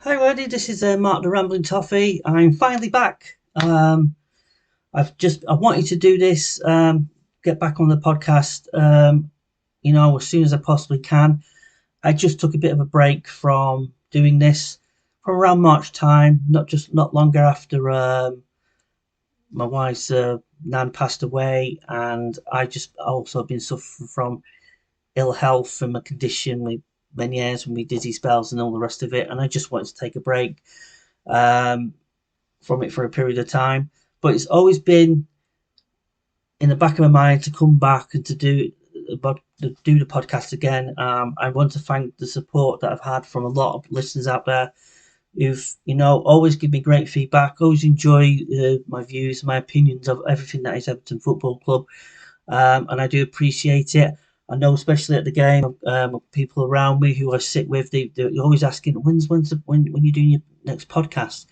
Hi, Roddy. This is Mark the Rambling Toffee. I'm finally back. I wanted to do this, get back on the podcast, as soon as I possibly can. I just took a bit of a break from doing this from around March time, not longer after my wife's nan passed away, and I just also been suffering from ill health from a condition with many years with me dizzy spells and all the rest of it, and I just wanted to take a break. Um, from it for a period of time. But it's always been in the back of my mind to come back and to do the podcast again. I want to thank the support that I've had from a lot of listeners out there who've always give me great feedback, always enjoy my views, my opinions of everything that is Everton Football Club, and I do appreciate it. I know, especially at the game, people around me who I sit with, they're always asking, when you're doing your next podcast?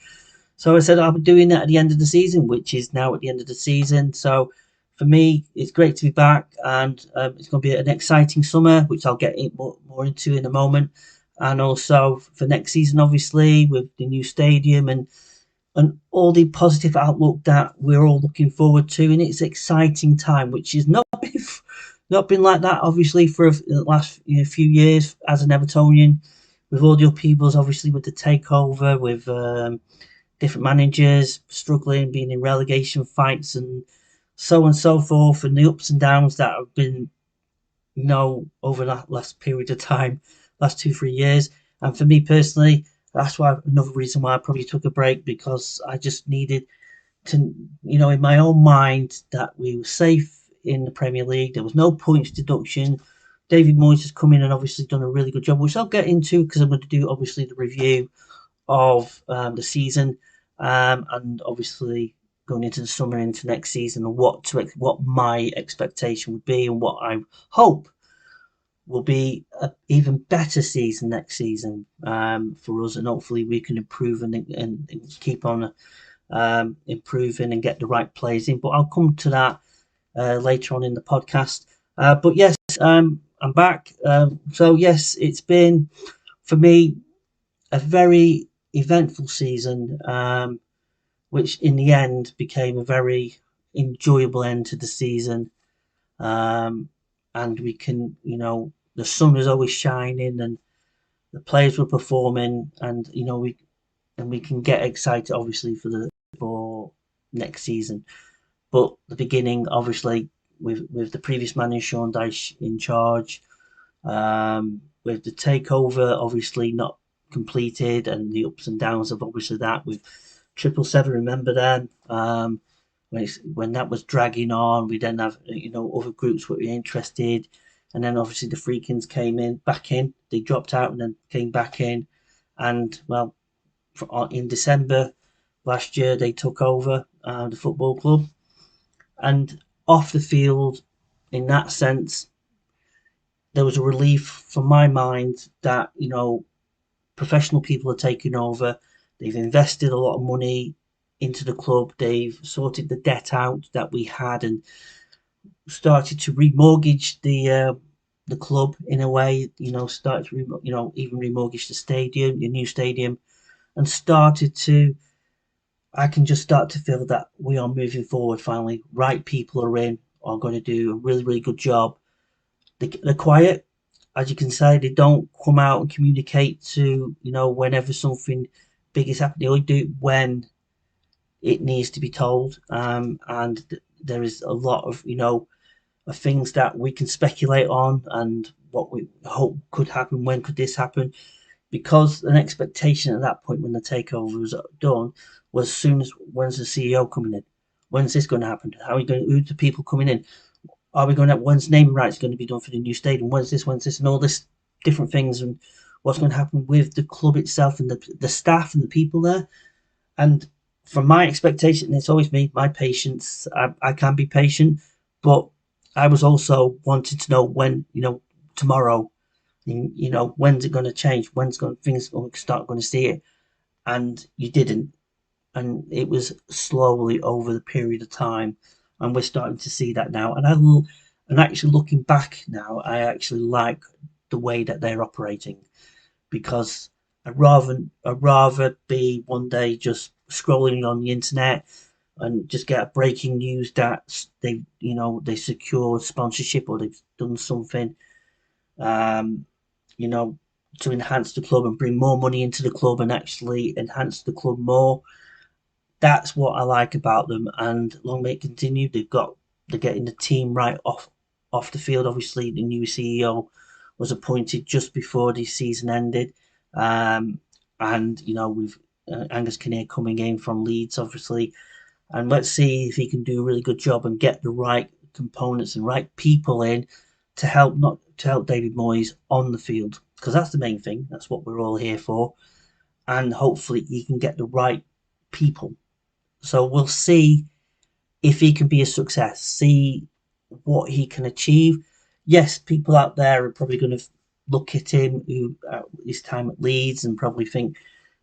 So I said I'll be doing that at the end of the season, which is now at the end of the season. So for me, it's great to be back, and it's going to be an exciting summer, which I'll get more into in a moment. And also for next season, obviously with the new stadium and all the positive outlook that we're all looking forward to, and it's an exciting time, which is not been like that obviously for the last few years as an Evertonian, with all the upheavals, obviously with the takeover, with different managers struggling, being in relegation fights, and so on and so forth, and the ups and downs that have been, over that last period of time, last 2 3 years. And for me personally, that's why another reason why I probably took a break, because I just needed to, in my own mind, that we were safe in the Premier League. There was no points deduction. David Moyes has come in and obviously done a really good job, which I'll get into because I'm going to do obviously the review of the season, and obviously going into the summer, into next season, and what my expectation would be, and what I hope will be an even better season next season, for us, and hopefully we can improve and keep on improving and get the right players in. But I'll come to that later on in the podcast. But yes, I'm back. So yes, it's been for me a very eventful season, which in the end became a very enjoyable end to the season. Um, and we can, the sun was always shining, and the players were performing, and we can get excited obviously for next season. But the beginning, obviously, with the previous manager Sean Dyche in charge, with the takeover obviously not completed, and the ups and downs of obviously that with 777. Remember then, when that was dragging on, we then have other groups were interested, and then obviously the Freakins came in back in. They dropped out and then came back in, and well, in December last year they took over the football club, and off the field, in that sense, there was a relief from my mind that professional people are taking over. They've invested a lot of money into the club. They've sorted the debt out that we had, and started to remortgage the club in a way. Started to even remortgage the stadium, your new stadium, and started to. I can just start to feel that we are moving forward finally. Right people are in, are going to do a really, really good job. They're quiet, as you can say. They don't come out and communicate to, whenever something big is happening. They only do it when it needs to be told. And there is a lot of, of things that we can speculate on, and what we hope could happen. When could this happen? Because an expectation at that point when the takeover was done was, soon as, when's the CEO coming in? When's this going to happen? How are you going? Who's the people coming in? Are we going to, when's naming rights going to be done for the new stadium? When's this, and all this different things, and what's going to happen with the club itself, and the staff and the people there. And from my expectation, it's always me, my patience. I can be patient, but I was also wanting to know when, tomorrow, when's it going to change? Things going to start going to see it? And you didn't, and it was slowly over the period of time, and we're starting to see that now. And actually looking back now, I actually like the way that they're operating, because I'd rather be one day just scrolling on the internet and just get a breaking news that they secured sponsorship or they've done something, um, you know, to enhance the club and bring more money into the club and actually enhance the club more. That's what I like about them, and long may it continue. They're getting the team right off the field. Obviously, the new CEO was appointed just before the season ended, um, and with Angus Kinnear coming in from Leeds, obviously, and let's see if he can do a really good job and get the right components and right people in to help not to help David Moyes on the field, because that's the main thing. That's what we're all here for, and hopefully he can get the right people. So we'll see if he can be a success, see what he can achieve. Yes, people out there are probably going to look at him who his time at Leeds and probably think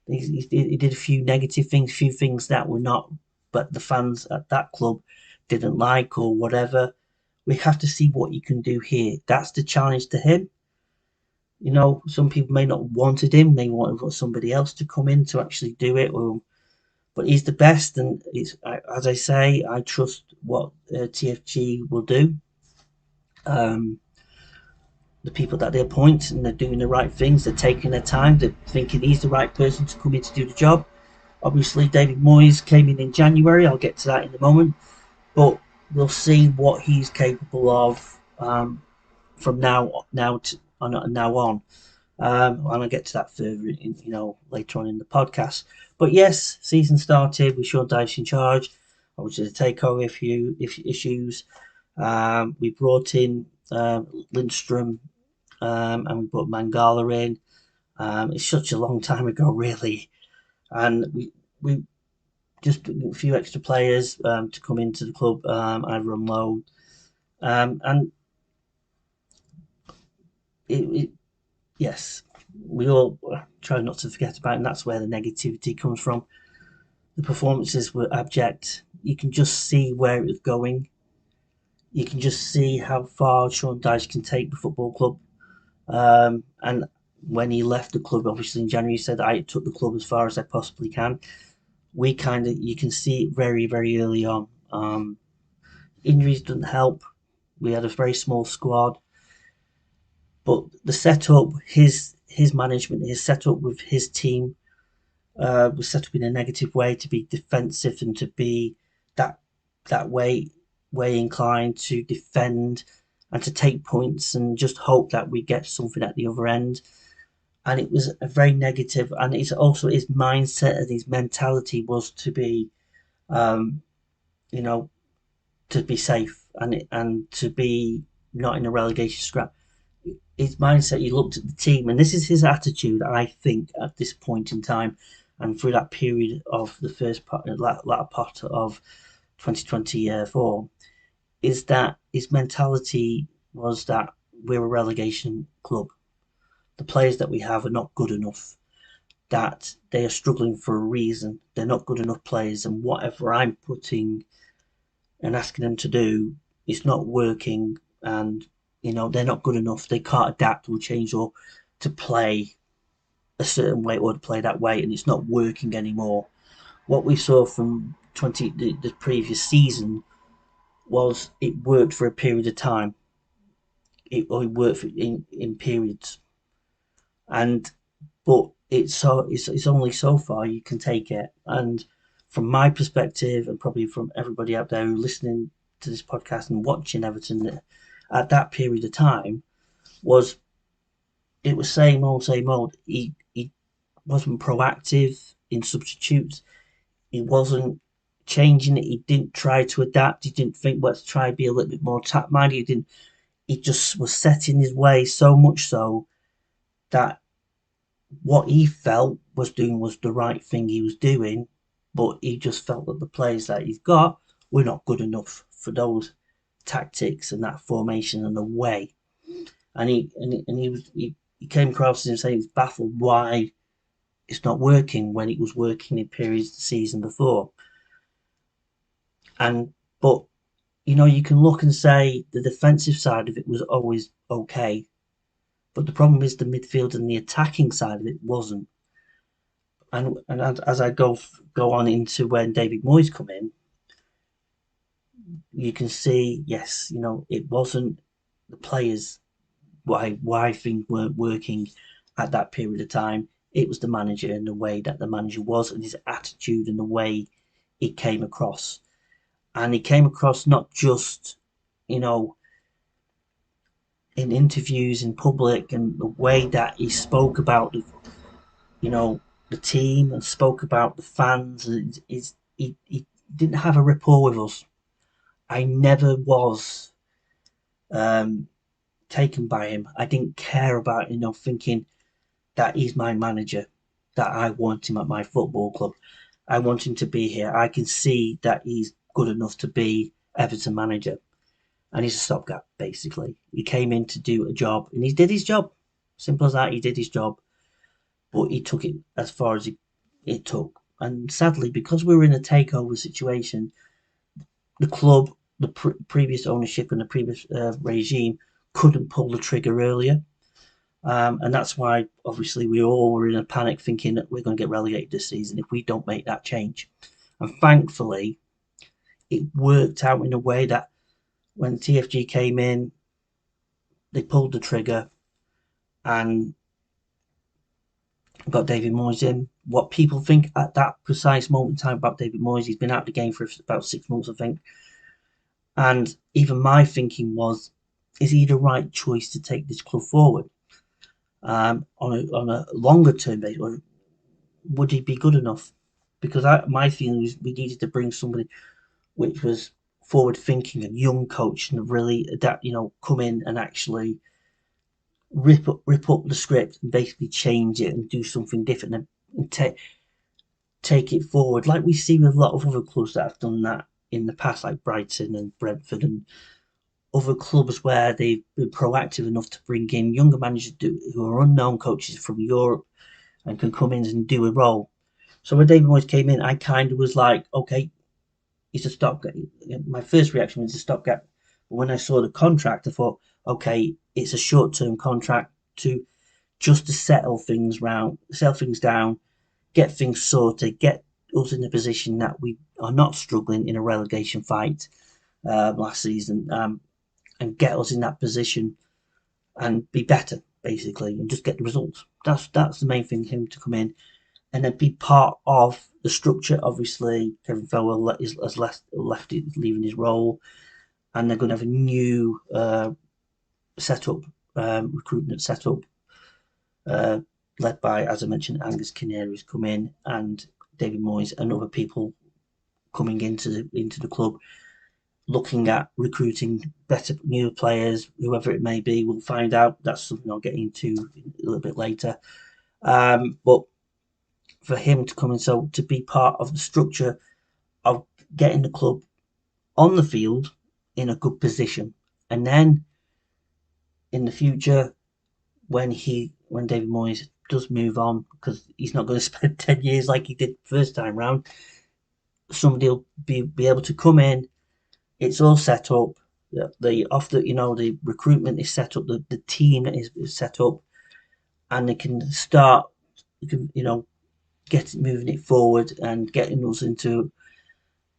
he did a few negative things, a few things that were not, but the fans at that club didn't like or whatever. We have to see what he can do here. That's the challenge to him. Some people may not wanted him; they wanted somebody else to come in to actually do it, but he's the best, and as I say, I trust what TFG will do. Um, the people that they appoint, and they're doing the right things. They're taking their time. They're thinking he's the right person to come in to do the job. Obviously, David Moyes came in January. I'll get to that in a moment, but we'll see what he's capable of from now on. And I'll get to that further, later on in the podcast. But yes, season started with Sean Dyche in charge. Obviously, the takeover issues. We brought in Lindstrom, and we brought Mangala in. It's such a long time ago, really, and we just a few extra players to come into the club, either on loan, and it yes, we all try not to forget about it, and that's where the negativity comes from. The performances were abject. You can just see where it was going. You can just see how far Sean Dyche can take the football club. And when he left the club, obviously in January, he said, "I took the club as far as I possibly can." You can see it very, very early on. Injuries didn't help. We had a very small squad, but the setup, his management, his setup with his team was set up in a negative way to be defensive and to be that that way inclined to defend and to take points and just hope that we get something at the other end. And it was a very negative, and it's also his mindset and his mentality was to be, um, you know, to be safe and to be not in a relegation scrap. His mindset, he looked at the team, and this is his attitude, I think, at this point in time, and through that period of the latter part of 2024, is that his mentality was that we're a relegation club. The players that we have are not good enough. That they are struggling for a reason. They're not good enough players, and whatever I'm putting and asking them to do is not working. And they're not good enough. They can't adapt or change or to play a certain way or to play that way, and it's not working anymore. What we saw from the previous season was it worked for a period of time. It worked in periods, and but it's only so far you can take it. And from my perspective, and probably from everybody out there who listening to this podcast and watching Everton at that period of time, was it was same old, same old. He wasn't proactive in substitutes. He wasn't changing it. He didn't try to adapt. He didn't think, let's try and be a little bit more attack minded. He didn't. He just was set in his way, so much so that what he felt was doing was the right thing he was doing, but he just felt that the players that he's got were not good enough for those tactics and that formation and the way. And he came across and saying he was baffled why it's not working when it was working in periods the season before. But you can look and say the defensive side of it was always okay, but the problem is the midfield and the attacking side of it wasn't. and as I go on into when David Moyes come in, you can see, yes, it wasn't the players why things weren't working at that period of time. It was the manager and the way that the manager was and his attitude and the way he came across. And he came across not just, you know, in interviews in public and the way that he spoke about you know, the team and spoke about the fans. He didn't have a rapport with us. I never was um, taken by him. I didn't care about, thinking that he's my manager, that I want him at my football club. I want him to be here. I can see that he's good enough to be Everton manager. And he's a stopgap, basically. He came in to do a job, and he did his job. Simple as that. He did his job, but he took it as far as it took. And sadly, because we were in a takeover situation, the club, the previous ownership, and the previous regime couldn't pull the trigger earlier. And that's why, obviously, we all were in a panic thinking that we're going to get relegated this season if we don't make that change. And thankfully, it worked out in a way that when TFG came in, they pulled the trigger and got David Moyes in. What people think at that precise moment in time about David Moyes, he's been out of the game for about 6 months, I think. And even my thinking was, is he the right choice to take this club forward on a longer term basis? Or would he be good enough? Because my feeling was we needed to bring somebody which was forward thinking, a young coach, and really adapt, come in and actually rip up the script and basically change it and do something different and take it forward, like we see with a lot of other clubs that have done that in the past, like Brighton and Brentford and other clubs where they've been proactive enough to bring in younger managers who are unknown coaches from Europe and can come in and do a role. So when David Moyes came in, I kind of was like, okay, he's a stopgap. My first reaction was a stopgap. But when I saw the contract, I thought, okay, it's a short-term contract to settle things down, get things sorted, get us in a position that we are not struggling in a relegation fight last season, and get us in that position and be better, basically, and just get the results. That's the main thing. Him to come in and then be part of the structure. Obviously, Kevin Felwell has left it, leaving his role, and they're going to have a new setup, recruitment setup, uh, led by, as I mentioned, Angus Kinnear come in, and David Moyes and other people coming into the club, looking at recruiting better new players, whoever it may be. We'll find out. That's something I'll get into a little bit later. But for him to come in, so to be part of the structure of getting the club on the field in a good position, and then in the future, when David Moyes does move on, because he's not going to spend 10 years like he did first time round, somebody will be able to come in. It's all set up. The recruitment is set up. The team is set up, and they can start. Get moving it forward and getting us into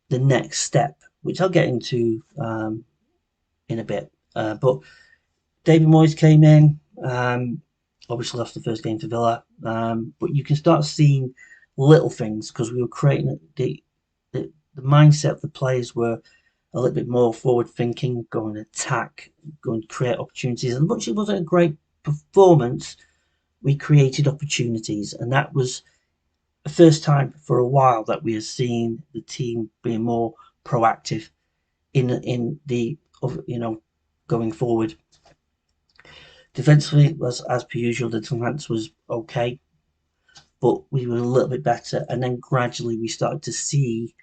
the next step, which I'll get into in a bit. But David Moyes came in. Obviously lost the first game to Villa, but you can start seeing little things because we were creating the mindset of the players were a little bit more forward thinking, going to attack, going to create opportunities. And much it wasn't a great performance, we created opportunities, and that was the first time for a while that we have seen the team being more proactive in the going forward. Defensively was as per usual. The defence was okay, but we were a little bit better, and then gradually we started to see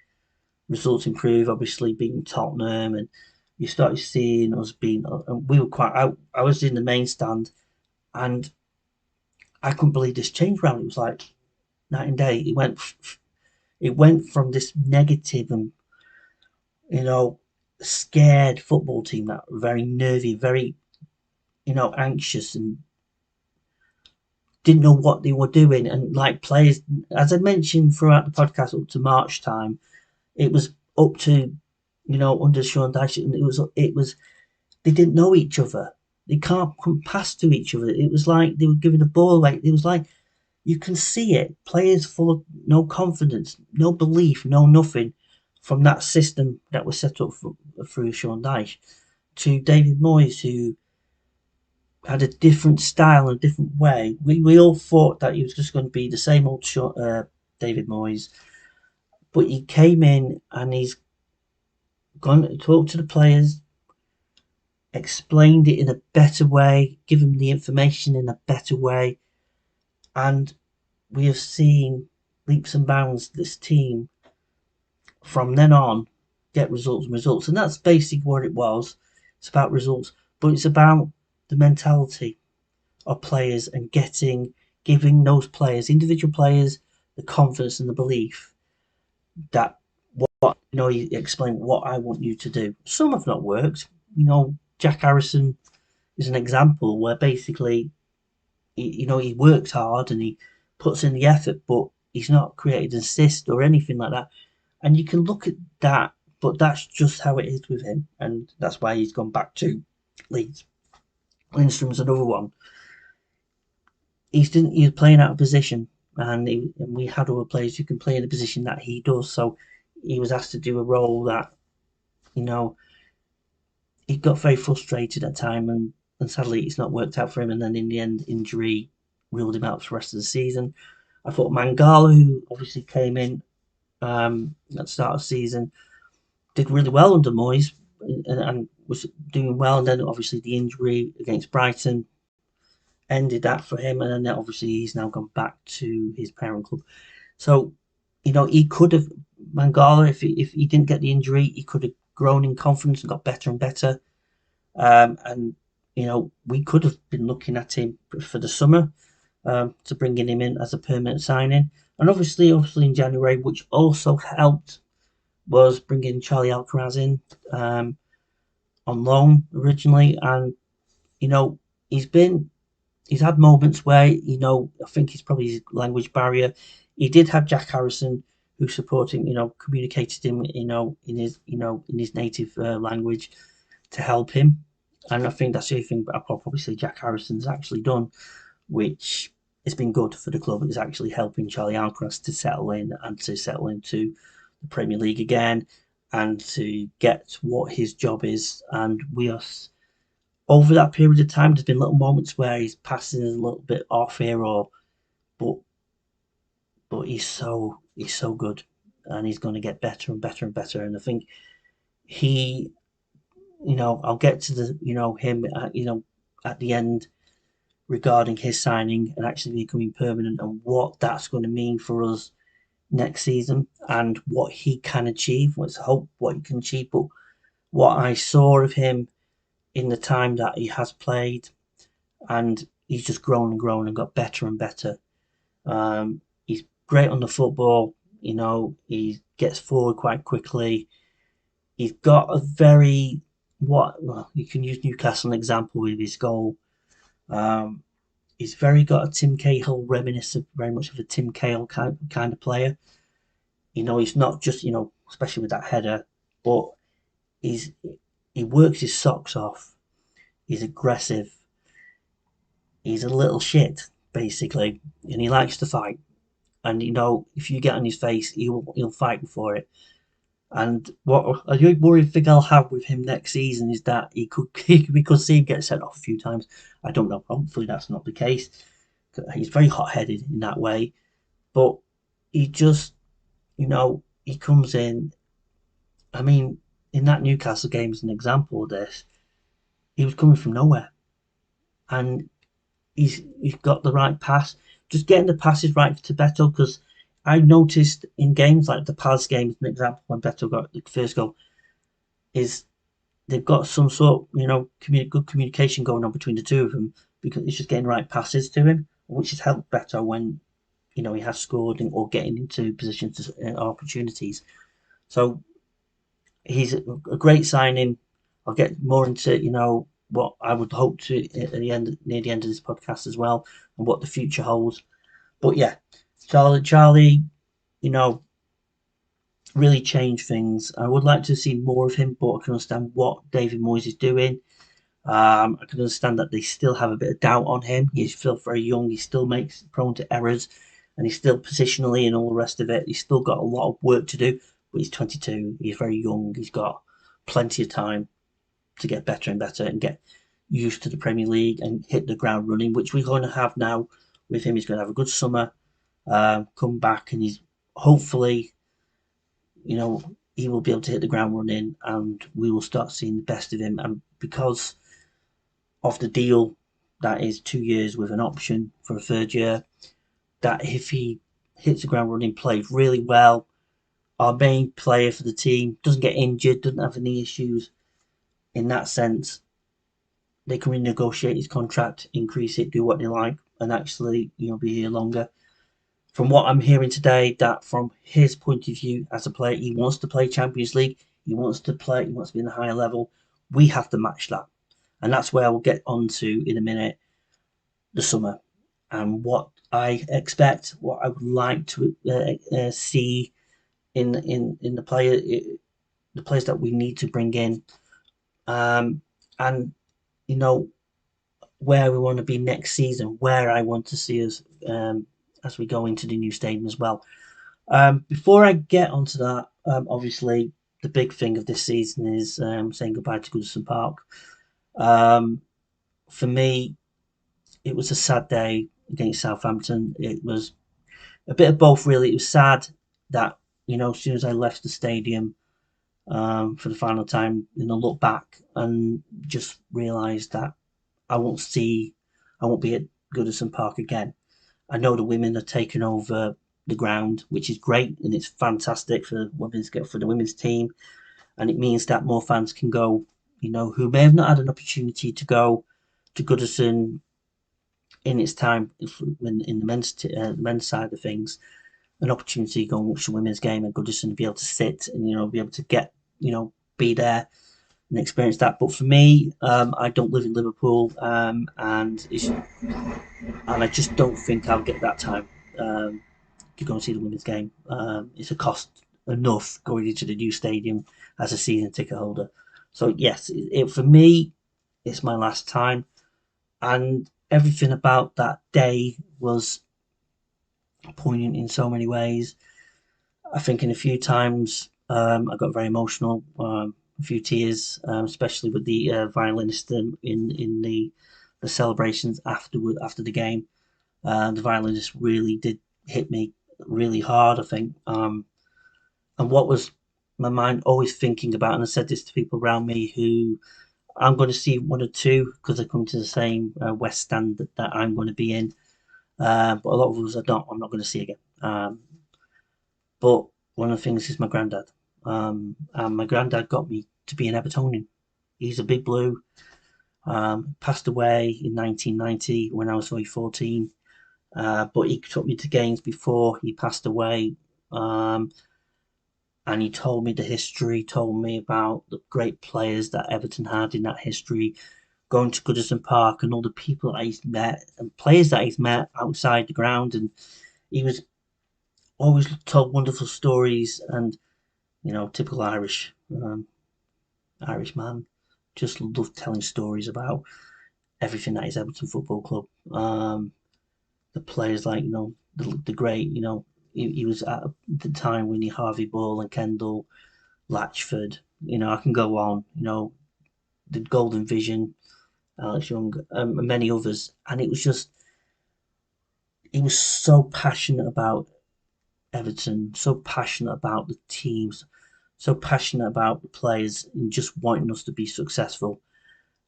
results improve. Obviously, beating Tottenham, and you started seeing us being. And we were quite. I was in the main stand, and I couldn't believe this change round. It was like night and day. It went from this negative and scared football team that were very nervy, very anxious and didn't know what they were doing, and like players, as I mentioned throughout the podcast, up to March time, it was up to under Sean Dyche, and it was they didn't know each other. They couldn't pass to each other. It was like they were giving a ball away. It was like you can see it. Players full of no confidence, no belief, no nothing from that system that was set up through Sean Dyche to David Moyes, who had a different style and a different way. We all thought that he was just going to be the same old David Moyes, but he came in and he's gone to talk to the players, explained it in a better way, given them the information in a better way, and we have seen leaps and bounds this team from then on get results and results, and that's basically what it was. It's about results, but it's about the mentality of players and giving those players, individual players, the confidence and the belief that you explain what I want you to do. Some have not worked. Jack Harrison is an example where basically he works hard and he puts in the effort, but he's not created an assist or anything like that. And you can look at that, but that's just how it is with him, and that's why he's gone back to Leeds. Lindstrom's another one. He's playing out of position, and we had other players who can play in the position that he does. So he was asked to do a role that he got very frustrated at time, and sadly it's not worked out for him. And then in the end, injury ruled him out for the rest of the season. I thought Mangala, who obviously came in at the start of the season, did really well under Moyes and was doing well. And then obviously the injury against Brighton ended that for him, and then obviously he's now gone back to his parent club. So he could have, Mangala, if he didn't get the injury, he could have grown in confidence and got better and better. And we could have been looking at him for the summer, to bringing him in as a permanent signing. And obviously in January, which also helped, was bringing Charlie Alcaraz in on loan originally. And he's had moments where I think he's probably his language barrier. He did have Jack Harrison, who supported him, communicated him, in his native language to help him. And I think that's the only thing obviously Jack Harrison's actually done, which has been good for the club. It's actually helping Charlie Alcaraz to settle in and to settle into the Premier League again and to get what his job is. And we are, over that period of time, there's been little moments where he's passing a little bit off here, but he's so good, and he's going to get better and better and better. And I think he, I'll get to the him at the end regarding his signing and actually becoming permanent, and what that's going to mean for us next season and what he can achieve. Let's hope what he can achieve. But what I saw of him in the time that he has played, and he's just grown and grown and got better and better. He's great on the football. He gets forward quite quickly. He's got a very you can use Newcastle an example with his goal. He's got a Tim Cahill reminiscent, very much of a Tim Cahill kind of player. He's not just especially with that header, but he works his socks off. He's aggressive. He's a little shit basically, and he likes to fight. And if you get on his face, he'll fight for it. And what a worrying thing I'll have with him next season is that we could see him get sent off a few times. I don't know. Hopefully that's not the case. He's very hot-headed in that way, but he just, he comes in. I mean, in that Newcastle game as an example of this, he was coming from nowhere, and he's got the right pass. Just getting the passes right to Beto, because I noticed in games like the Palace game, as an example, when Beto got the first goal, is they've got some sort of, good communication going on between the two of them, because it's just getting right passes to him, which has helped Beto when, he has scored or getting into positions opportunities. So he's a great signing. I'll get more into, what I would hope to at the end, near the end of this podcast as well, and what the future holds. But yeah, Charlie, you know, really changed things. I would like to see more of him, but I can understand what David Moyes is doing. I can understand that they still have a bit of doubt on him. He's still very young. He still makes prone to errors, and he's still positionally and all the rest of it. He's still got a lot of work to do, but he's 22. He's very young. He's got plenty of time to get better and better and get used to the Premier League and hit the ground running, which we're going to have now with him. He's going to have a good summer, come back, and he's hopefully, he will be able to hit the ground running, and we will start seeing the best of him. And because of the deal that is 2 years with an option for a third year, that if he hits the ground running, plays really well, our main player for the team doesn't get injured, doesn't have any issues in that sense, they can renegotiate his contract, increase it, do what they like, and actually, be here longer. From what I'm hearing today, that from his point of view as a player, he wants to play Champions League. He wants to be in a higher level. We have to match that. And that's where we'll get on to in a minute, the summer. And what I expect, what I would like to see in the players that we need to bring in, and where we want to be next season, where I want to see us as we go into the new stadium as well. Before I get onto that, obviously the big thing of this season is saying goodbye to Goodison Park. For me, it was a sad day against Southampton. It was a bit of both, really. It was sad that, as soon as I left the stadium for the final time, look back and just realised that I won't be at Goodison Park again. I know the women are taking over the ground, which is great, and it's fantastic for the women's team, and it means that more fans can go, who may have not had an opportunity to go to Goodison in its time in the men's side of things, an opportunity to go and watch the women's game at Goodison, be able to sit and be able to get be there and experience that. But for me, I don't live in Liverpool, and I just don't think I'll get that time to go and see the women's game. It's a cost enough going into the new stadium as a season ticket holder. So yes, for me, it's my last time, and everything about that day was poignant in so many ways. I think in a few times I got very emotional, a few tears, especially with the violinist in the celebrations after the game. The violinist really did hit me really hard, I think. And what was my mind always thinking about, and I said this to people around me who I'm going to see one or two because they come to the same West Stand that I'm going to be in. But a lot of us I'm not going to see again. But one of the things is my granddad. And my granddad got me to be an Evertonian. He's a big blue. Passed away in 1990 when I was only 14. But he took me to games before he passed away. And he told me the history, told me about the great players that Everton had in that history, going to Goodison Park and all the people that he's met and players that he's met outside the ground. And he was always told wonderful stories, and typical Irish man, just loved telling stories about everything that is Everton Football Club. The players like the great he was at the time when Harvey Ball and Kendall, Latchford. I can go on. The Golden Vision, Alex Young, and many others. And it was just he was so passionate about Everton, so passionate about the teams, so passionate about the players, and just wanting us to be successful.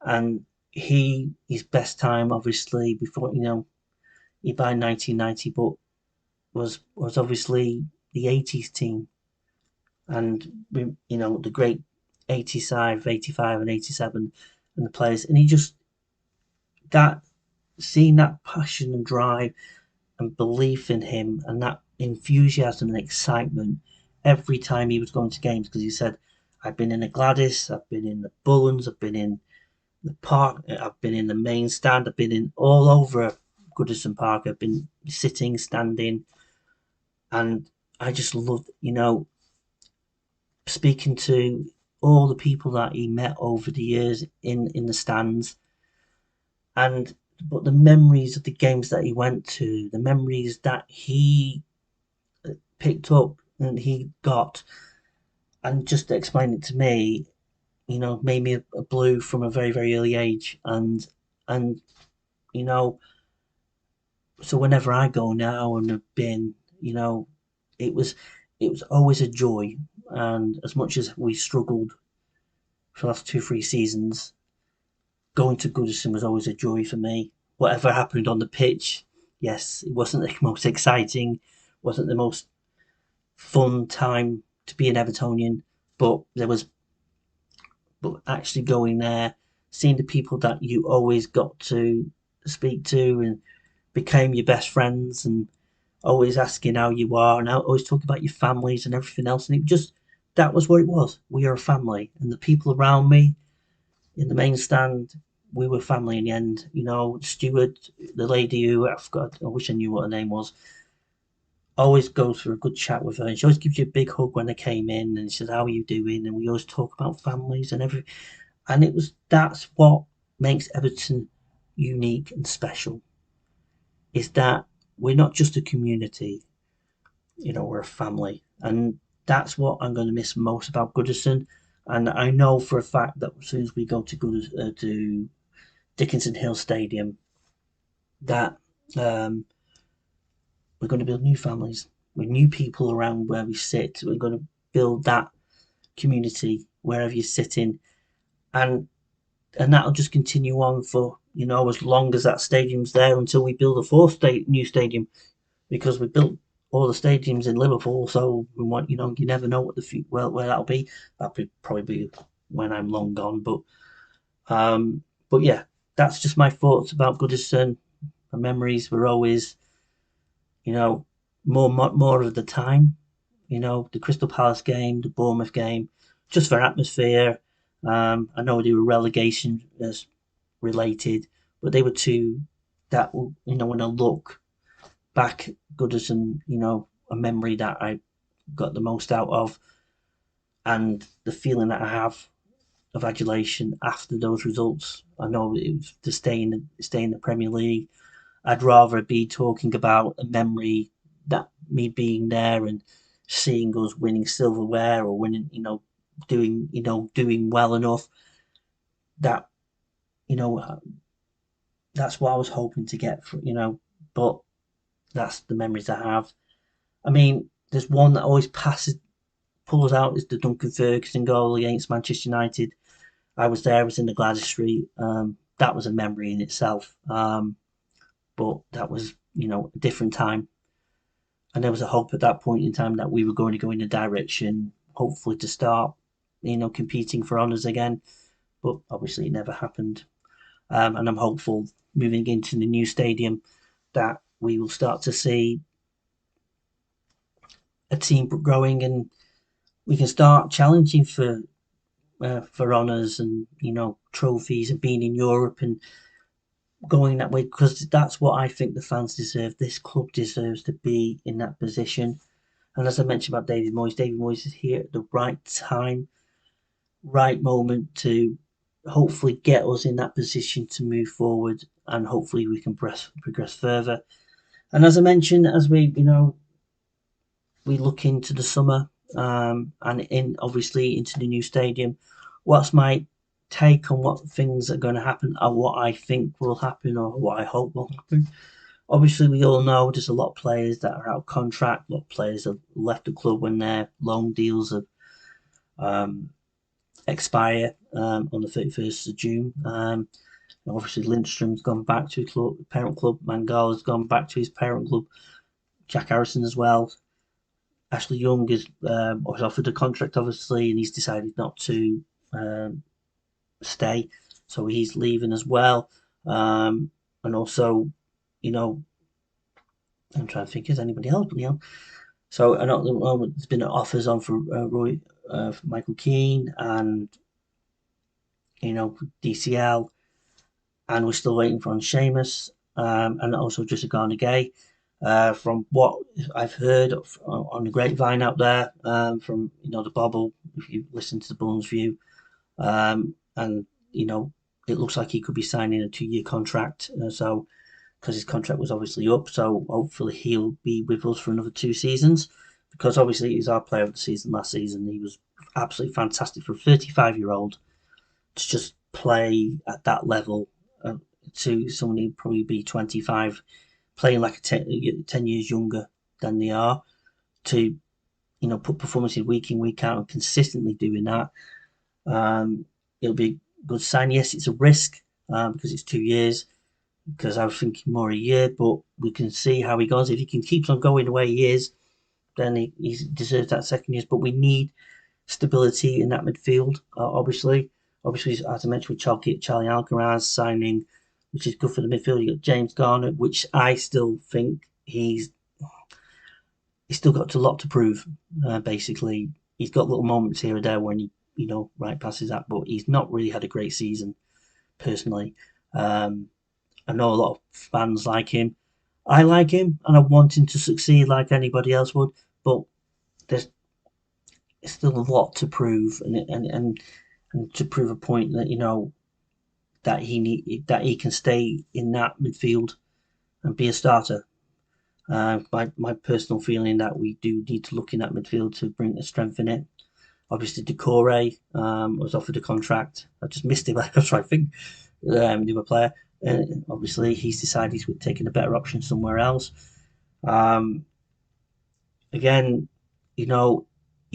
And his best time, obviously, before he died in 1990, but was obviously the 80s team, and the great 85, 85, and 87, and the players, and he just that seeing that passion and drive and belief in him, and that enthusiasm and excitement every time he was going to games, because he said, I've been in the Gladys, I've been in the Bullens, I've been in the park. I've been in the main stand. I've been in all over Goodison Park. I've been sitting, standing, and I just loved, speaking to all the people that he met over the years in the stands, and but the memories of the games that he went to, the memories that he picked up and he got, and just to explain it to me, made me a blue from a very very early age, and you know, so whenever I go now and have been, it was it was always a joy, and as much as we struggled for the last 2 3 seasons, going to Goodison was always a joy for me. Whatever happened on the pitch, yes, it wasn't the most exciting, wasn't the most fun time to be an Evertonian, but actually going there, seeing the people that you always got to speak to and became your best friends, and always asking how you are, and always talking about your families and everything else. And it just, that was what it was. We are a family, and the people around me in the main stand, we were family in the end. Stuart, the lady who I forgot, I wish I knew what her name was, always goes for a good chat with her, and she always gives you a big hug when I came in, and she says, "How are you doing?" And we always talk about families and everything. And that's what makes Everton unique and special, is that we're not just a community, we're a family. And that's what I'm going to miss most about Goodison. And I know for a fact that as soon as we go to Dickinson Hill Stadium, that we're going to build new families with new people around where we sit. We're going to build that community wherever you're sitting, and that'll just continue on for as long as that stadium's there, until we build a new stadium, because we built all the stadiums in Liverpool. So we want, you never know what where that'll be. That'll probably be when I'm long gone. But yeah, that's just my thoughts about Goodison. My memories were always, you know, more of the time. The Crystal Palace game, the Bournemouth game, just for atmosphere. I know they were relegation related, but they were two that, when I look back, Goodison, a memory that I got the most out of, and the feeling that I have of adulation after those results. I know it was to stay in the Premier League. I'd rather be talking about a memory, that me being there and seeing us winning silverware, or winning, doing well enough that, you know that's what I was hoping to get for, but that's the memories I have. I mean, there's one that always pulls out, is the Duncan Ferguson goal against Manchester United. I was there, I was in the Gladys Street. That was a memory in itself. But that was, a different time. And there was a hope at that point in time that we were going to go in a direction, hopefully to start, competing for honours again. But obviously it never happened. And I'm hopeful, moving into the new stadium, that we will start to see a team growing, and we can start challenging for honours and, trophies, and being in Europe and going that way, because that's what I think the fans deserve. This club deserves to be in that position. And as I mentioned about David Moyes is here at the right time, right moment to hopefully get us in that position to move forward, and hopefully we can progress further. And as I mentioned, as we look into the summer, and obviously into the new stadium, what's my take on what things are going to happen, or what I think will happen, or what I hope will happen? Obviously, we all know there's a lot of players that are out of contract. A lot of players have left the club when their loan deals have um, expire on the 31st of June. Obviously, Lindstrom's gone back to his parent club. Mangala's gone back to his parent club. Jack Harrison as well. Ashley Young was offered a contract, obviously, and he's decided not to stay, so he's leaving as well. And also, you know, I'm trying to think, is anybody else? So, and at the moment, there's been offers on for Roy, for Michael Keane, and DCL, and we're still waiting for Seamus, and also just Gay. From what I've heard on the grapevine out there, from the bubble, if you listen to the Bulls view, and it looks like he could be signing a 2-year contract. So because his contract was obviously up, so hopefully he'll be with us for another 2 seasons. Because obviously he's our player of the season last season. He was absolutely fantastic for a 35-year-old to just play at that level, to someone who'd probably be 25, playing like 10 years younger than they are, to put performances week in, week out, and consistently doing that. It'll be a good sign. Yes, it's a risk, because it's 2 years, because I was thinking more a year, but we can see how he goes. If he can keep on going the way he is, then he deserves that second year. But we need stability in that midfield, Obviously, as I mentioned with Charlie Alcaraz signing, which is good for the midfield. You got James Garner, which I still think he's still got a lot to prove. Basically, he's got little moments here and there when he right passes that, but he's not really had a great season personally. I know a lot of fans like him. I like him, and I want him to succeed like anybody else would. But there's still a lot to prove, and to prove a point that that he can stay in that midfield and be a starter. My personal feeling that we do need to look in that midfield to bring a strength in it. Obviously, Decore was offered a contract. I just missed him. I was trying to think the other player. Obviously, he's decided he's taking a better option somewhere else. Again, he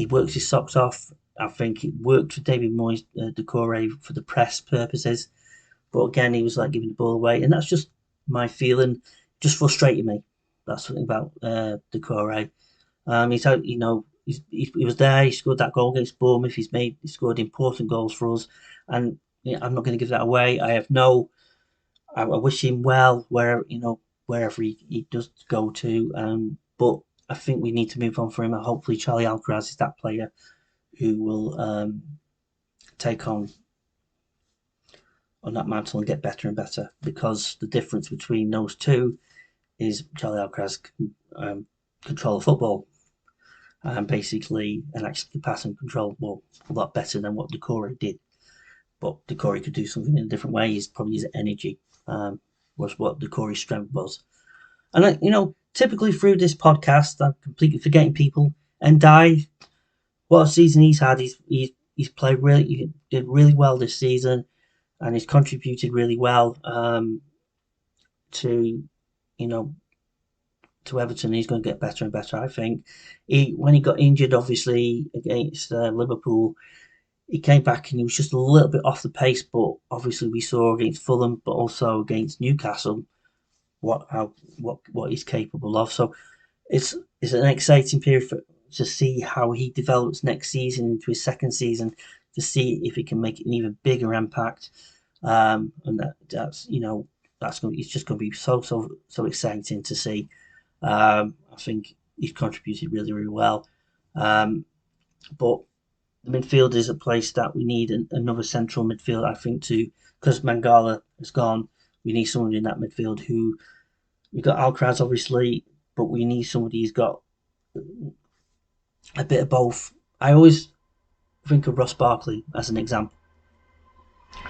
works his socks off. I think it worked for David Moyes, Decore, for the press purposes. But again, he was like giving the ball away. And that's just my feeling. Just frustrated me. That's something about Decore. He's out, he was there. He scored that goal against Bournemouth. He scored important goals for us. And I'm not going to give that away. I wish him well wherever he does go to. But I think we need to move on for him. And hopefully, Charlie Alcaraz is that player who will take on that mantle and get better and better, because the difference between those two is Charlie Alcaraz can control the football, basically, and actually pass and control the ball a lot better than what Decore did. But Decore could do something in a different way. He's probably his energy was what Decore's strength was. And typically through this podcast, I'm completely forgetting people. And what a season he's had. He's played really. He did really well this season, and he's contributed really well to to Everton. He's going to get better and better, I think. When he got injured, obviously against Liverpool, he came back and he was just a little bit off the pace. But obviously, we saw against Fulham, but also against Newcastle, what he's capable of. So it's an exciting period to see how he develops next season into his second season, to see if he can make an even bigger impact. And that's it's just going to be so exciting to see. I think he's contributed really, really well. But the midfield is a place that we need another central midfield, I think, because Mangala has gone. We need someone in that midfield who, we've got Alcaraz, obviously, but we need somebody who's got a bit of both. I always think of Ross Barkley as an example.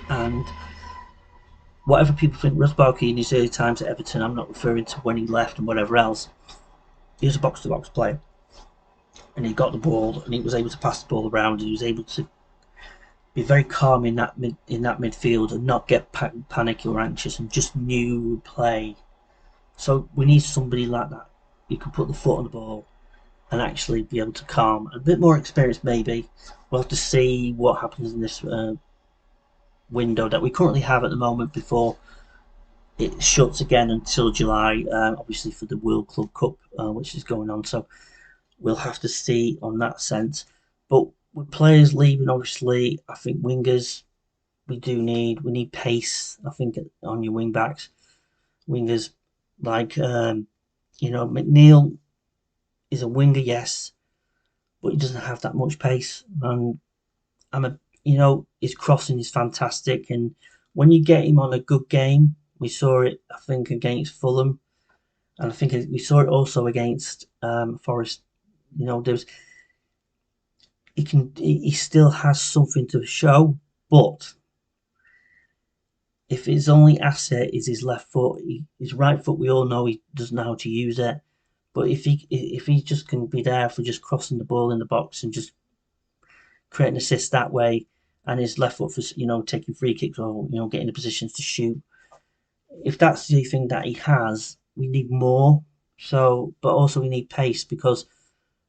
And whatever people think, Ross Barkley in his early times at Everton, I'm not referring to when he left and whatever else, he was a box-to-box player. And he got the ball and he was able to pass the ball around, and he was able to be very calm in that midfield and not get panicky or anxious, and just knew play. So we need somebody like that. You can put the foot on the ball and actually be able to calm. A bit more experience, maybe. We'll have to see what happens in this window that we currently have at the moment before it shuts again until July, obviously for the World Club Cup, which is going on. So we'll have to see on that sense. But with players leaving, obviously, I think wingers we need pace. I think on your wingers like McNeil is a winger, yes, but he doesn't have that much pace. And his crossing is fantastic, and when you get him on a good game, we saw it, I think, against Fulham, and I think we saw it also against Forest. There's he still has something to show, but if his only asset is his left foot, his right foot, we all know he doesn't know how to use it. But if he just can be there for just crossing the ball in the box and just creating assists that way, and his left foot for taking free kicks or getting the positions to shoot, if that's the thing that he has, we need more. So, but also we need pace, because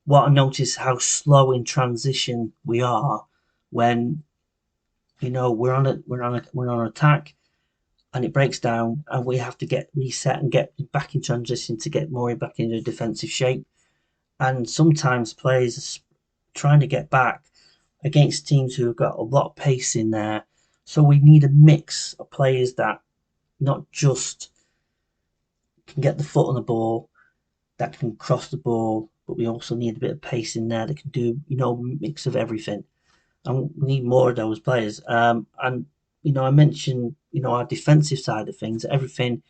what I notice how slow in transition we are when we're on attack, and it breaks down, and we have to get reset and get back in transition to get more back into defensive shape. And sometimes players are trying to get back against teams who have got a lot of pace in there. So we need a mix of players that not just can get the foot on the ball, that can cross the ball, but we also need a bit of pace in there that can do, a mix of everything. And we need more of those players. And I mentioned, our defensive side of things. Everything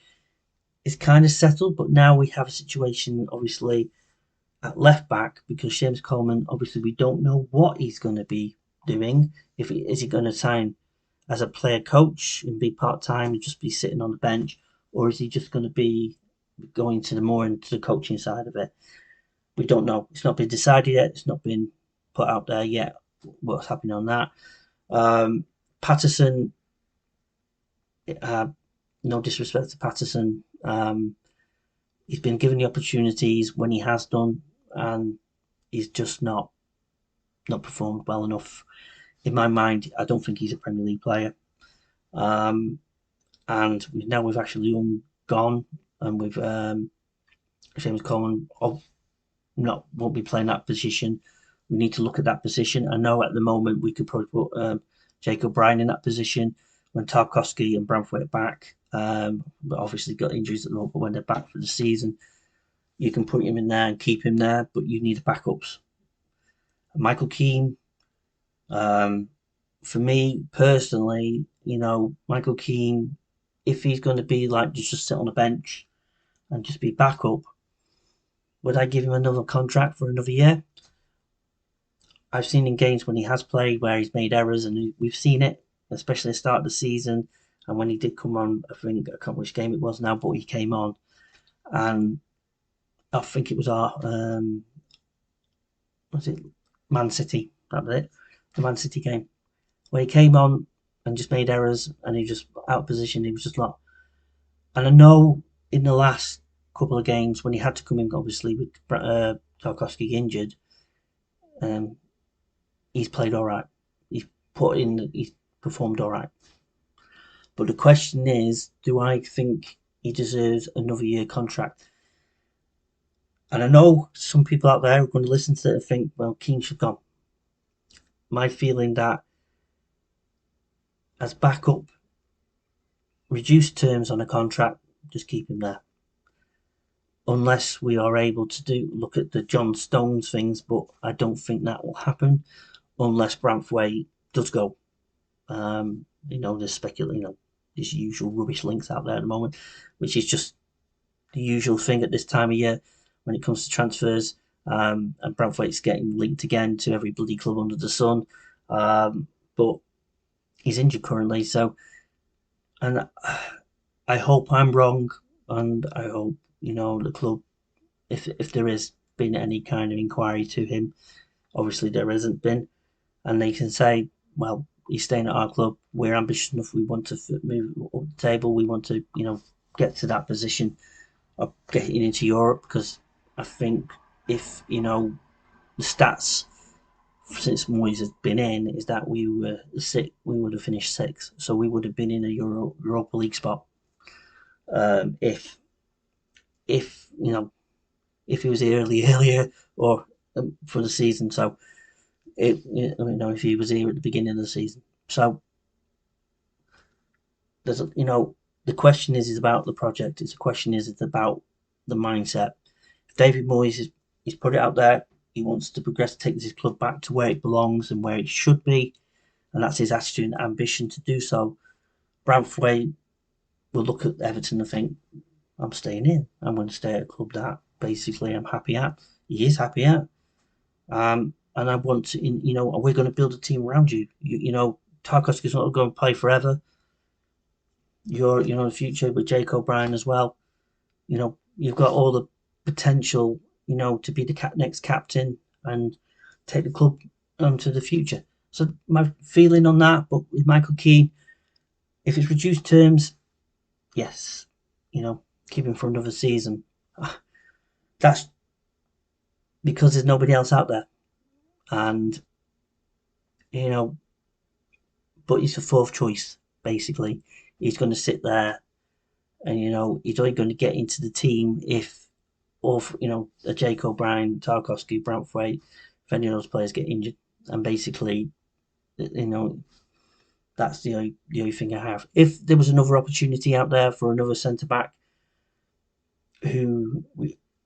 is kind of settled, but now we have a situation, obviously, at left back, because James Coleman, obviously, we don't know what he's going to be doing. Is he going to sign as a player coach and be part time and just be sitting on the bench, or is he just going to be going to the more into the coaching side of it? We don't know. It's not been decided yet. It's not been put out there yet. What's happening on that? Patterson. No disrespect to Patterson. He's been given the opportunities when he has done, and he's just not performed well enough. In my mind, I don't think he's a Premier League player. And now we've actually gone, and with James Coleman won't be playing that position. We need to look at that position. I know at the moment we could probably put Jacob Bryan in that position when Tarkowski and Branthwaite are back. But obviously got injuries at the moment, but when they're back for the season, you can put him in there and keep him there, but you need backups. Michael Keane, for me personally, Michael Keane, if he's going to be like just sit on the bench and just be backup, would I give him another contract for another year? I've seen in games when he has played where he's made errors, and we've seen it, especially at the start of the season. And when he did come on, I think, I can't remember which game it was now, but he came on, and I think it was was it Man City? That was it, the Man City game, where he came on and just made errors, and he just out of position. He was just not. And I know in the last couple of games when he had to come in, obviously with Tarkowski injured, he's played all right. He's performed all right. But the question is, do I think he deserves another year contract? And I know some people out there are going to listen to it and think, well, Keane should go. My feeling that as backup, reduced terms on a contract, just keep him there. Unless we are able to look at the John Stones things, but I don't think that will happen unless Branthwaite does go. There's speculating, these usual rubbish links out there at the moment, which is just the usual thing at this time of year when it comes to transfers. And Branthwaite's getting linked again to every bloody club under the sun. But he's injured currently, so, and I hope I'm wrong, and I hope the club, if there has been any kind of inquiry to him, obviously there hasn't been, and they can say, well, he's staying at our club. We're ambitious enough. We want to move up the table. We want to, get to that position of getting into Europe, because I think if the stats since Moyes has been in is that we would have finished sixth, so we would have been in a Europa League spot. If if he was here earlier or for the season, so if he was here at the beginning of the season, so there's the question is about the project. It's about the mindset. If David Moyes he's put it out there, he wants to progress, take this club back to where it belongs and where it should be, and that's his attitude and ambition to do so. Branthwaite will look at Everton and think, I'm staying here. I'm going to stay at a club that basically I'm happy at. He is happy at. And I want to, we're going to build a team around you. Tarkowski's not going to play forever. You're, in the future with Jake O'Brien as well. You've got all the potential, to be the next captain and take the club to the future. So my feeling on that, but with Michael Keane, if it's reduced terms, yes, keep him for another season. That's because there's nobody else out there. And, but he's the fourth choice, basically. He's going to sit there and, he's only going to get into the team if, a Jake O'Brien, Tarkowski, Branthwaite, if any of those players get injured. And basically, that's the only thing I have. If there was another opportunity out there for another centre-back who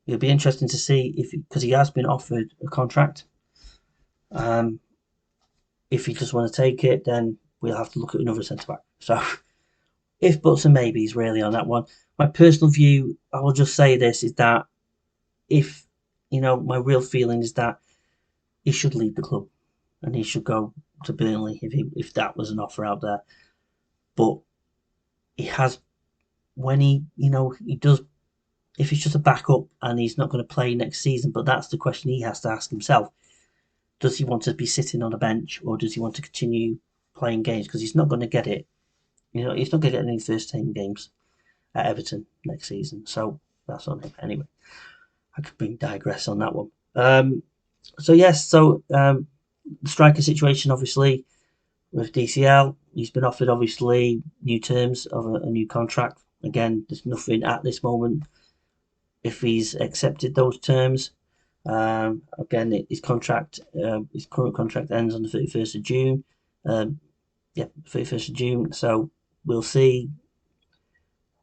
it'll be interesting to see because he has been offered a contract. If he just want to take it, then we'll have to look at another centre back. So, if buts and maybes really on that one. My personal view, I will just say this, is that my real feeling is that he should leave the club and he should go to Burnley if that was an offer out there. But he has, when he does, if he's just a backup and he's not going to play next season, but that's the question he has to ask himself. Does he want to be sitting on a bench or does he want to continue playing games? Because he's not going to get it. He's not going to get any first team games at Everton next season. So that's on him. Anyway, I could digress on that one. The striker situation, obviously, with DCL, he's been offered, obviously, new terms of a new contract. Again, there's nothing at this moment if he's accepted those terms. Again, his current contract ends on the 31st of June. 31st of June. So we'll see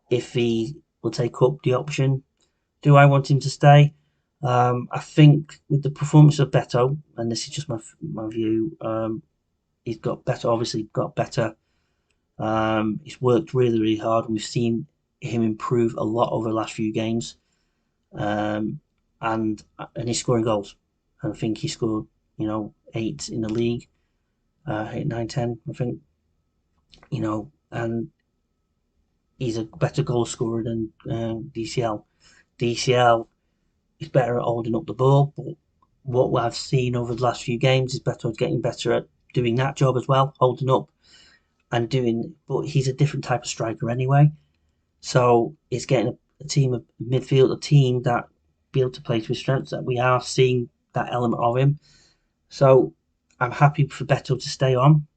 if he will take up the option. Do I want him to stay? I think with the performance of Beto, and this is just my view, he's got better. Obviously, got better. He's worked really, really hard. We've seen him improve a lot over the last few games. And he's scoring goals. I think he scored, 8 in the league, 8, 9, 10, I think, and he's a better goal scorer than DCL. DCL is better at holding up the ball, but what I've seen over the last few games is Beto getting better at doing that job as well, holding up and doing. But he's a different type of striker anyway, so it's getting a team of midfield, a team that be able to play to his strengths. That we are seeing that element of him. So I'm happy for Beto to stay on.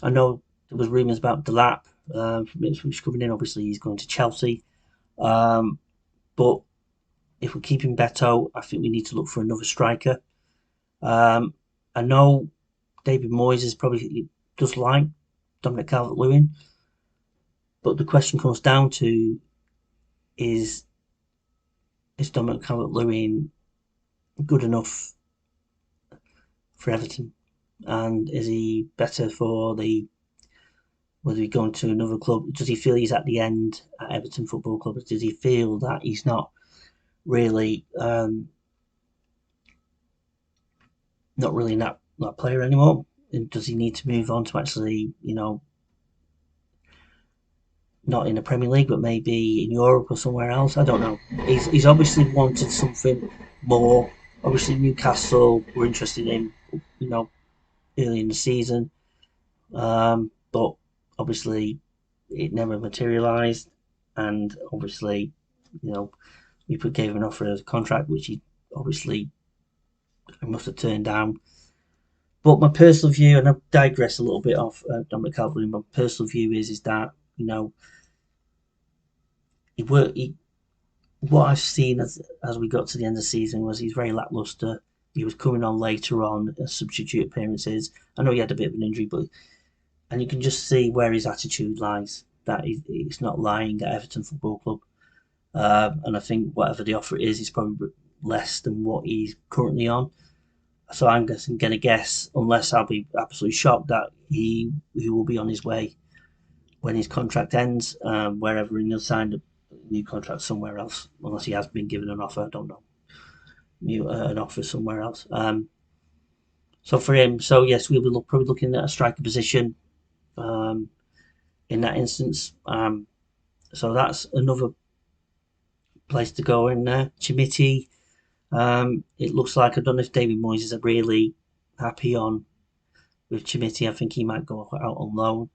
I know there was rumours about Delap from Ipswich coming in. Obviously, he's going to Chelsea. But if we're keeping Beto, I think we need to look for another striker. I know David Moyes is probably does like Dominic Calvert-Lewin, but the question comes down to is Dominic Calvert-Lewin good enough for Everton? And is he better for whether he's going to another club? Does he feel he's at the end at Everton Football Club? Does he feel that he's not really that player anymore? And does he need to move on to actually, not in the Premier League, but maybe in Europe or somewhere else? I don't know. He's obviously wanted something more. Obviously, Newcastle were interested in, early in the season, but obviously it never materialised, and obviously, we gave him an offer as a contract, which he obviously must have turned down. But my personal view, and I digress a little bit off Dominic Calvert-Lewin, my personal view is that what I've seen as we got to the end of the season was he's very lacklustre. He was coming on later on as substitute appearances. I know he had a bit of an injury, and you can just see where his attitude lies. That he's not lying at Everton Football Club, and I think whatever the offer is probably less than what he's currently on. So I'm guessing, gonna guess, unless I'll be absolutely shocked, that he will be on his way when his contract ends, wherever, and he'll sign a new contract somewhere else, unless he has been given an offer. I don't know, an offer somewhere else. So for him, so yes, we'll be probably looking at a striker position um, in that instance. So that's another place to go in there. Chimiti, it looks like, I don't know if David Moyes is really happy on with Chimiti. I think he might go out on loan.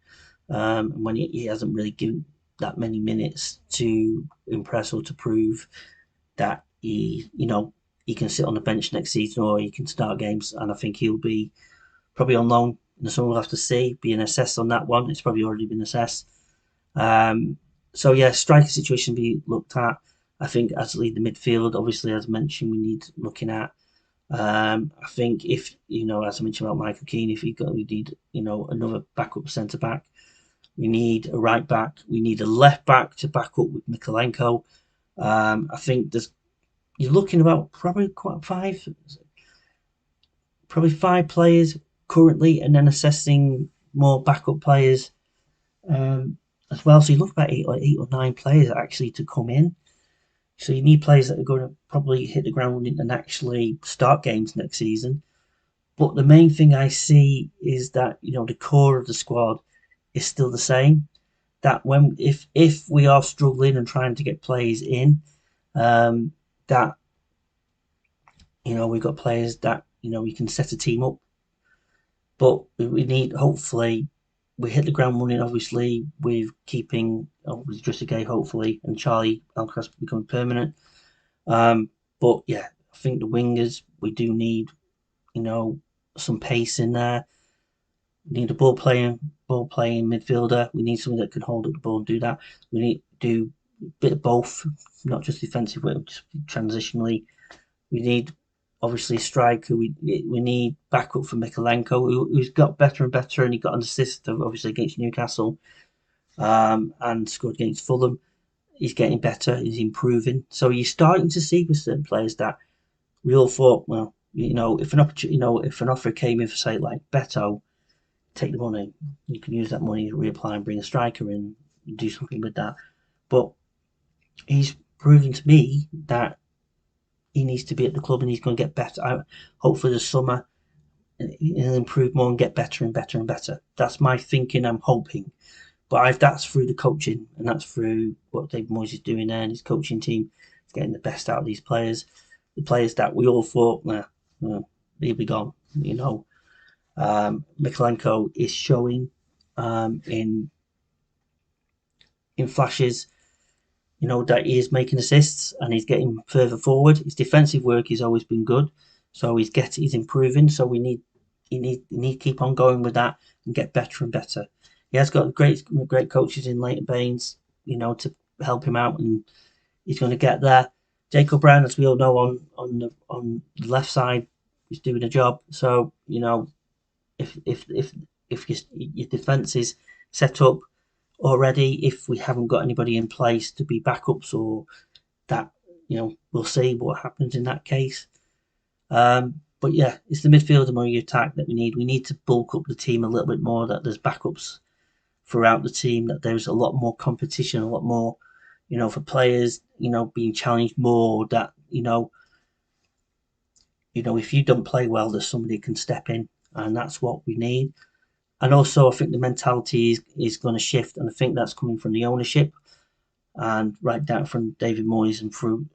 And when he hasn't really given that many minutes to impress or to prove that he can sit on the bench next season or he can start games. And I think he'll be probably on loan. And so we'll have to see, being assessed on that one. It's probably already been assessed. So yeah, striker situation be looked at. I think as lead the midfield, obviously, as mentioned, we need looking at. I think if as I mentioned about Michael Keane, if we need another backup centre back. We need a right back. We need a left back to back up with Mikolenko. I think you're looking about probably five players currently, and then assessing more backup players as well. So you look about eight or nine players actually to come in. So you need players that are going to probably hit the ground running and actually start games next season. But the main thing I see is that the core of the squad is still the same. That when if we are struggling and trying to get players in, that we've got players that we can set a team up. But we need, hopefully, we hit the ground running. Obviously, with keeping Drissa Gay, hopefully, and Charlie Alcaraz becoming permanent. But yeah, I think the wingers, we do need some pace in there. We need a ball playing midfielder. We need something that can hold up the ball and do that. We need to do a bit of both, not just defensive, but just transitionally. We need obviously a striker. We need backup for Mikolenko, who's got better and better, and he got an assist obviously against Newcastle, and scored against Fulham. He's getting better. He's improving. So you're starting to see with certain players that we all thought, well, if an opportunity, if an offer came in for, say, like Beto, take the money. You can use that money to reapply and bring a striker in and do something with that. But he's proven to me that he needs to be at the club and he's going to get better. Hopefully, this summer he'll improve more and get better and better and better. That's my thinking. I'm hoping, but that's through the coaching and that's through what David Moyes is doing there and his coaching team. Is getting the best out of these players. The players that we all thought, he'll be gone. Mikolenko is showing in flashes, that he is making assists and he's getting further forward. His defensive work has always been good, so he's improving. So we need to keep on going with that and get better and better. He has got great coaches in Leighton Baines, to help him out, and he's going to get there. Jacob Brown, as we all know, on the left side, is doing a job. So if your defence is set up already, if we haven't got anybody in place to be backups or that, we'll see what happens in that case. But yeah, it's the midfield and more attack that we need. We need to bulk up the team a little bit more, that there's backups throughout the team, that there's a lot more competition, a lot more, for players, being challenged more, that, if you don't play well, there's somebody who can step in, and that's what we need. And also, I think the mentality is going to shift, and I think that's coming from the ownership and right down from David Moyes, and through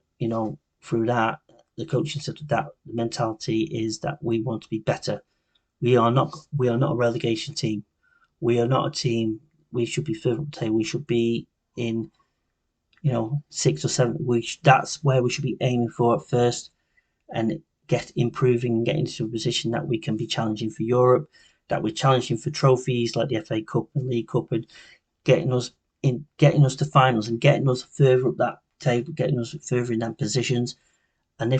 that, the coaching staff, that the mentality is that we want to be better. We are not a relegation team. We are not a team. We should be further up the table. We should be in, 6 or 7. That's where we should be aiming for at first, and improving and getting into a position that we can be challenging for Europe, that we're challenging for trophies like the FA Cup and League Cup, and getting us to finals and getting us further up that table, getting us further in them positions. And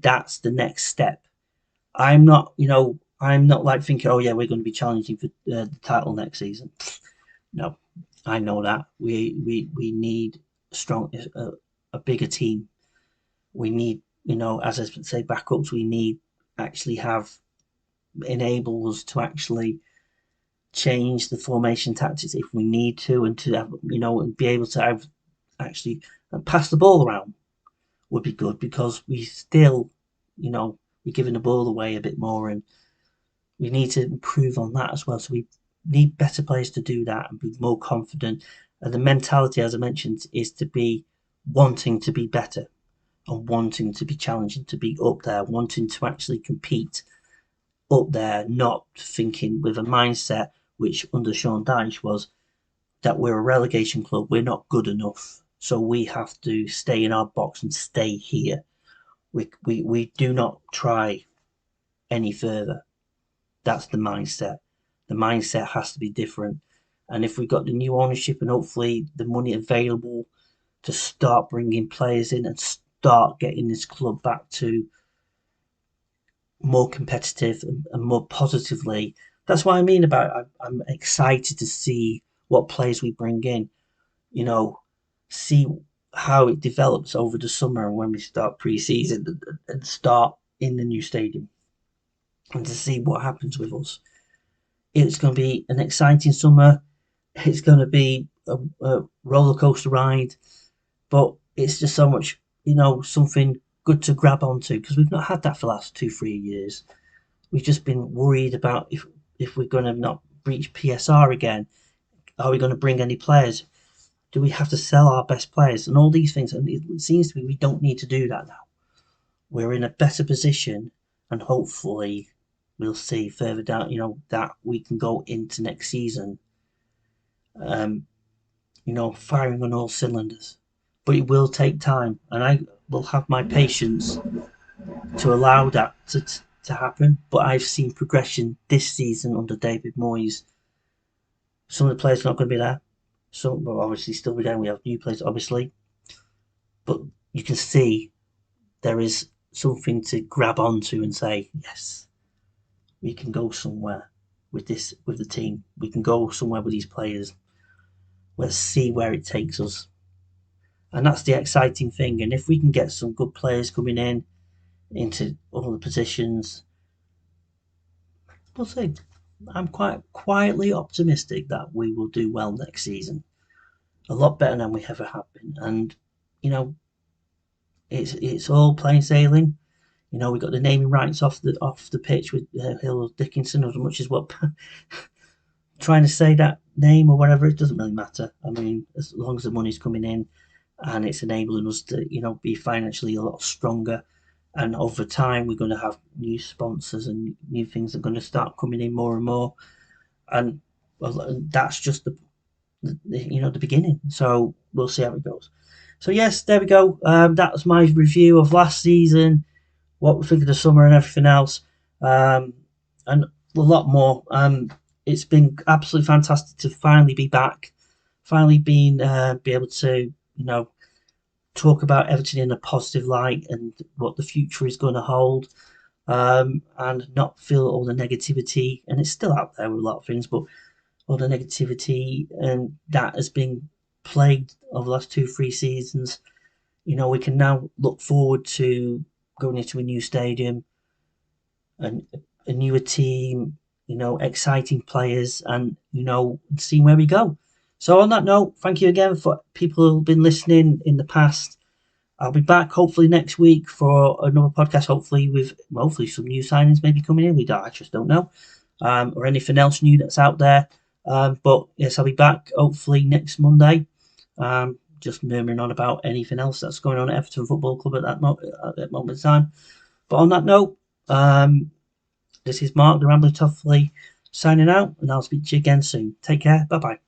that's the next step. I'm not like thinking, oh yeah, we're going to be challenging for the title next season. No, I know that we need a bigger team. We need, as I say, backups. We need actually enable us to actually change the formation tactics if we need to, and to have, and be able to have actually pass the ball around would be good, because we still, we're giving the ball away a bit more, and we need to improve on that as well. So we need better players to do that and be more confident. And the mentality, as I mentioned, is to be wanting to be better and wanting to be challenging, to be up there, wanting to actually compete up there, not thinking with a mindset which under Sean Dyche was that we're a relegation club, we're not good enough, so we have to stay in our box and stay here. We do not try any further. That's the mindset. The mindset has to be different. And if we've got the new ownership and hopefully the money available to start bringing players in and start getting this club back to more competitive and more positively, that's what I mean about I'm excited to see what players we bring in, see how it develops over the summer when we start pre-season and start in the new stadium, and to see what happens with us. It's going to be an exciting summer. It's going to be a roller coaster ride, but it's just so much, something good to grab onto, because we've not had that for the last 2-3 years. We've just been worried about if we're going to not breach PSR again. Are we going to bring any players? Do we have to sell our best players and all these things? And it seems to me we don't need to do that now. We're in a better position, and hopefully we'll see further down, that we can go into next season, firing on all cylinders. But it will take time, and I will have my patience to allow that to happen. But I've seen progression this season under David Moyes. Some of the players are not going to be there. Some will obviously still be there. We have new players, obviously. But you can see there is something to grab onto and say, yes, we can go somewhere with the team. We can go somewhere with these players. Let's see where it takes us. And that's the exciting thing. And if we can get some good players coming into all the positions, we'll see. I'm quite quietly optimistic that we will do well next season. A lot better than we ever have been. And, it's all plain sailing. We got the naming rights off the pitch with Hill Dickinson, as much as what trying to say that name or whatever, it doesn't really matter. I mean, as long as the money's coming in and it's enabling us to, be financially a lot stronger. And over time, we're going to have new sponsors and new things that are going to start coming in more and more. And that's just the beginning. So we'll see how it goes. So yes, there we go. That was my review of last season, what we think of the summer and everything else, and a lot more. It's been absolutely fantastic to finally be back, finally be able to talk about Everton in a positive light and what the future is going to hold, and not feel all the negativity. And it's still out there with a lot of things, but all the negativity and that has been plagued over the last 2-3 seasons. We can now look forward to going into a new stadium and a newer team, exciting players, and seeing where we go. So on that note, thank you again for people who've been listening in the past. I'll be back hopefully next week for another podcast, hopefully some new signings maybe coming in. I just don't know, or anything else new that's out there. But yes, I'll be back hopefully next Monday. Just murmuring on about anything else that's going on at Everton Football Club at that moment in time. But on that note, this is Mark, the Rambling Toffee, signing out, and I'll speak to you again soon. Take care. Bye-bye.